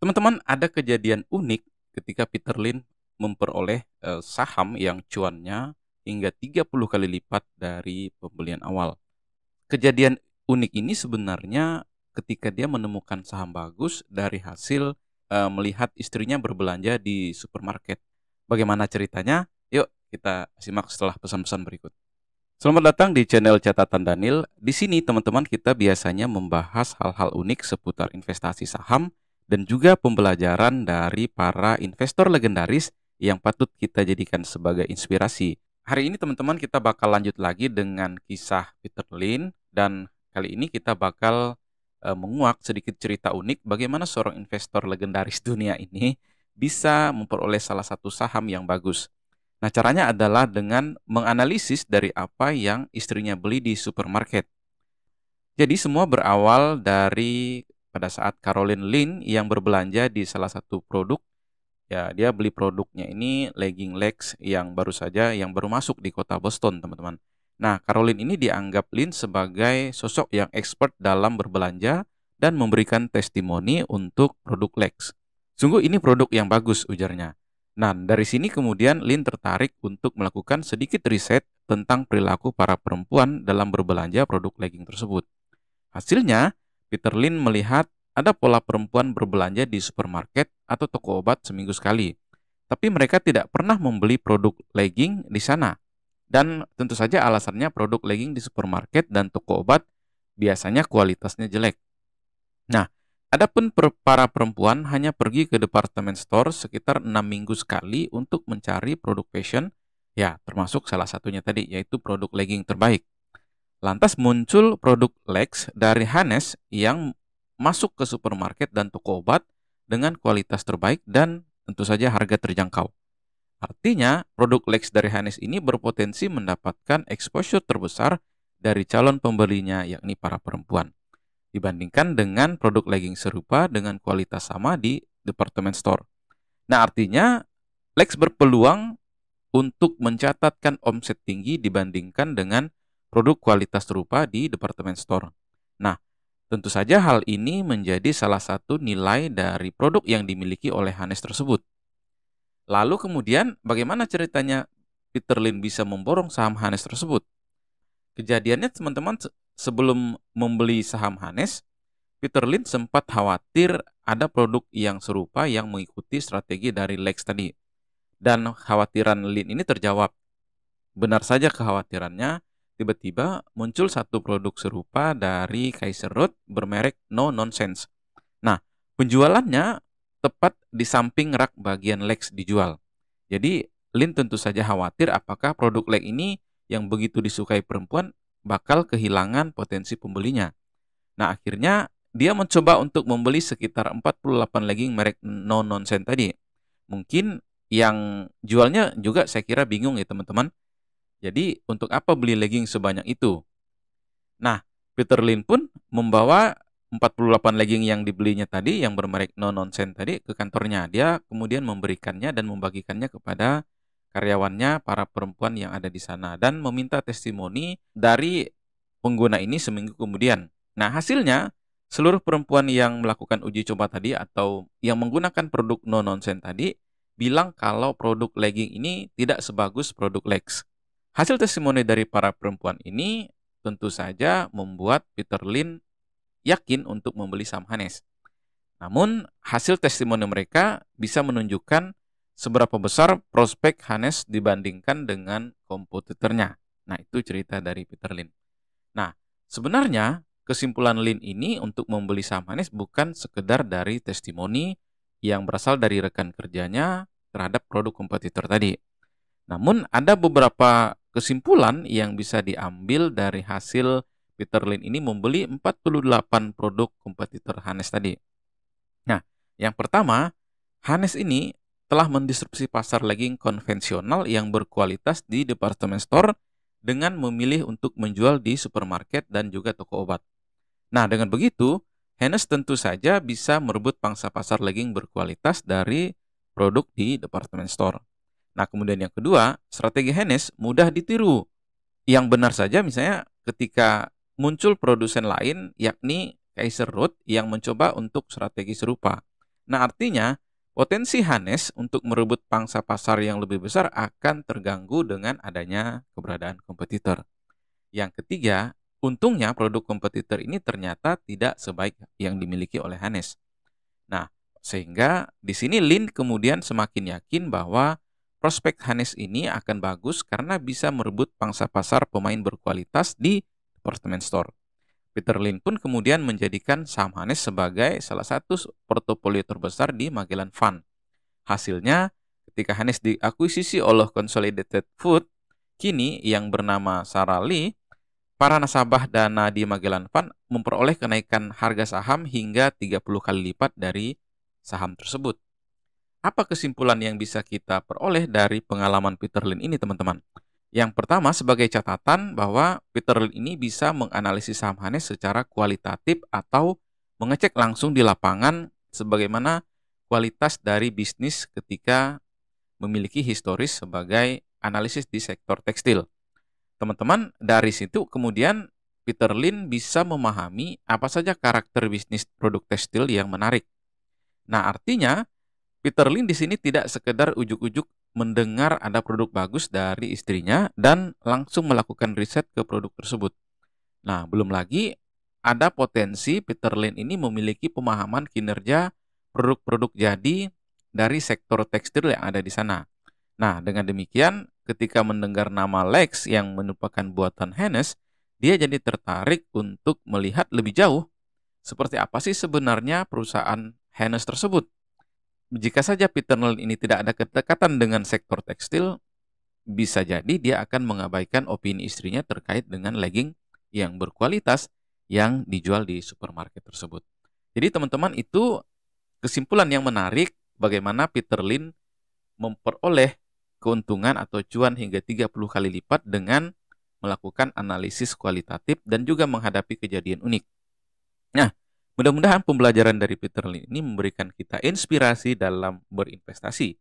Teman-teman, ada kejadian unik ketika Peter Lynch memperoleh saham yang cuannya hingga 30 kali lipat dari pembelian awal. Kejadian unik ini sebenarnya ketika dia menemukan saham bagus dari hasil melihat istrinya berbelanja di supermarket. Bagaimana ceritanya? Yuk kita simak setelah pesan-pesan berikut. Selamat datang di channel Catatan Daniel. Di sini teman-teman kita biasanya membahas hal-hal unik seputar investasi saham dan juga pembelajaran dari para investor legendaris yang patut kita jadikan sebagai inspirasi. Hari ini teman-teman kita bakal lanjut lagi dengan kisah Peter Lynch dan kali ini kita bakal menguak sedikit cerita unik bagaimana seorang investor legendaris dunia ini bisa memperoleh salah satu saham yang bagus. Nah, caranya adalah dengan menganalisis dari apa yang istrinya beli di supermarket. Jadi semua berawal dari pada saat Caroline Lynch yang berbelanja di salah satu produk. Ya, dia beli produknya ini legging legs yang baru masuk di kota Boston, teman-teman. Nah, Caroline ini dianggap Lynch sebagai sosok yang expert dalam berbelanja dan memberikan testimoni untuk produk legs. Sungguh ini produk yang bagus, ujarnya. Nah, dari sini kemudian Lynch tertarik untuk melakukan sedikit riset tentang perilaku para perempuan dalam berbelanja produk legging tersebut. Hasilnya, Peter Lynch melihat ada pola perempuan berbelanja di supermarket atau toko obat seminggu sekali. Tapi mereka tidak pernah membeli produk legging di sana. Dan tentu saja alasannya produk legging di supermarket dan toko obat biasanya kualitasnya jelek. Nah, adapun para perempuan hanya pergi ke department store sekitar 6 minggu sekali untuk mencari produk fashion, ya termasuk salah satunya tadi yaitu produk legging terbaik. Lantas muncul produk legs dari Hanes yang masuk ke supermarket dan toko obat dengan kualitas terbaik dan tentu saja harga terjangkau. Artinya, produk legs dari Hanes ini berpotensi mendapatkan exposure terbesar dari calon pembelinya yakni para perempuan dibandingkan dengan produk legging serupa dengan kualitas sama di department store. Nah, artinya Lex berpeluang untuk mencatatkan omset tinggi dibandingkan dengan produk kualitas serupa di department store. Nah, tentu saja hal ini menjadi salah satu nilai dari produk yang dimiliki oleh Hanes tersebut. Lalu kemudian bagaimana ceritanya Peter Lynch bisa memborong saham Hanes tersebut? Kejadiannya teman-teman sebelum membeli saham Hanes, Peter Lynch sempat khawatir ada produk yang serupa yang mengikuti strategi dari Lex tadi. Dan khawatiran Lynch ini terjawab. Benar saja kekhawatirannya, tiba-tiba muncul satu produk serupa dari Kaiser Road bermerek No Nonsense. Nah, penjualannya tepat di samping rak bagian Lex dijual. Jadi, Lynch tentu saja khawatir apakah produk Lex ini yang begitu disukai perempuan bakal kehilangan potensi pembelinya. Nah, akhirnya dia mencoba untuk membeli sekitar 48 legging merek No Nonsense tadi. Mungkin yang jualnya juga saya kira bingung ya teman-teman. Jadi untuk apa beli legging sebanyak itu? Nah, Peter Lynch pun membawa 48 legging yang dibelinya tadi yang bermerek No Nonsense tadi ke kantornya. Dia kemudian memberikannya dan membagikannya kepada karyawannya, para perempuan yang ada di sana dan meminta testimoni dari pengguna ini seminggu kemudian. Nah, hasilnya seluruh perempuan yang melakukan uji coba tadi atau yang menggunakan produk No Nonsense tadi bilang kalau produk legging ini tidak sebagus produk Lex. Hasil testimoni dari para perempuan ini tentu saja membuat Peter Lynch yakin untuk membeli saham Hanes. Namun, hasil testimoni mereka bisa menunjukkan seberapa besar prospek Hanes dibandingkan dengan kompetitornya. Nah, itu cerita dari Peter Lynch. Nah, sebenarnya kesimpulan Lynch ini untuk membeli saham Hanes bukan sekedar dari testimoni yang berasal dari rekan kerjanya terhadap produk kompetitor tadi. Namun, ada beberapa kesimpulan yang bisa diambil dari hasil Peter Lynch ini membeli 48 produk kompetitor Hanes tadi. Nah, yang pertama, Hanes ini telah mendisrupsi pasar legging konvensional yang berkualitas di department store dengan memilih untuk menjual di supermarket dan juga toko obat. Nah, dengan begitu, Hanes tentu saja bisa merebut pangsa pasar legging berkualitas dari produk di department store. Nah, kemudian yang kedua, strategi Hanes mudah ditiru. Yang benar saja misalnya ketika muncul produsen lain yakni Kaiser Road yang mencoba untuk strategi serupa. Nah, artinya potensi Hanes untuk merebut pangsa pasar yang lebih besar akan terganggu dengan adanya keberadaan kompetitor. Yang ketiga, untungnya produk kompetitor ini ternyata tidak sebaik yang dimiliki oleh Hanes. Nah, sehingga di sini Lin kemudian semakin yakin bahwa prospek Hanes ini akan bagus karena bisa merebut pangsa pasar pemain berkualitas di department store. Peter Lin pun kemudian menjadikan saham Hanes sebagai salah satu portofolio terbesar di Magellan Fund. Hasilnya, ketika Hanes diakuisisi oleh Consolidated Food, kini yang bernama Sarah Lee, para nasabah dana di Magellan Fund memperoleh kenaikan harga saham hingga 30 kali lipat dari saham tersebut. Apa kesimpulan yang bisa kita peroleh dari pengalaman Peter Lin ini, teman-teman? Yang pertama, sebagai catatan bahwa Peter Lin ini bisa menganalisis saham Hanes secara kualitatif atau mengecek langsung di lapangan sebagaimana kualitas dari bisnis ketika memiliki historis sebagai analisis di sektor tekstil. Teman-teman, dari situ kemudian Peter Lin bisa memahami apa saja karakter bisnis produk tekstil yang menarik. Nah, artinya Peter Lin di sini tidak sekedar ujuk-ujuk mendengar ada produk bagus dari istrinya dan langsung melakukan riset ke produk tersebut. Nah, belum lagi ada potensi Peter Lin ini memiliki pemahaman kinerja produk-produk jadi dari sektor tekstil yang ada di sana. Nah, dengan demikian, ketika mendengar nama Lex yang merupakan buatan Hanes, dia jadi tertarik untuk melihat lebih jauh seperti apa sih sebenarnya perusahaan Hanes tersebut. Jika saja Peter Lin ini tidak ada kedekatan dengan sektor tekstil, bisa jadi dia akan mengabaikan opini istrinya terkait dengan legging yang berkualitas yang dijual di supermarket tersebut. Jadi teman-teman, itu kesimpulan yang menarik bagaimana Peter Lin memperoleh keuntungan atau cuan hingga 30 kali lipat dengan melakukan analisis kualitatif dan juga menghadapi kejadian unik. Nah, mudah-mudahan pembelajaran dari Peter Lin ini memberikan kita inspirasi dalam berinvestasi.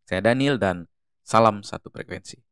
Saya Daniel dan salam satu frekuensi.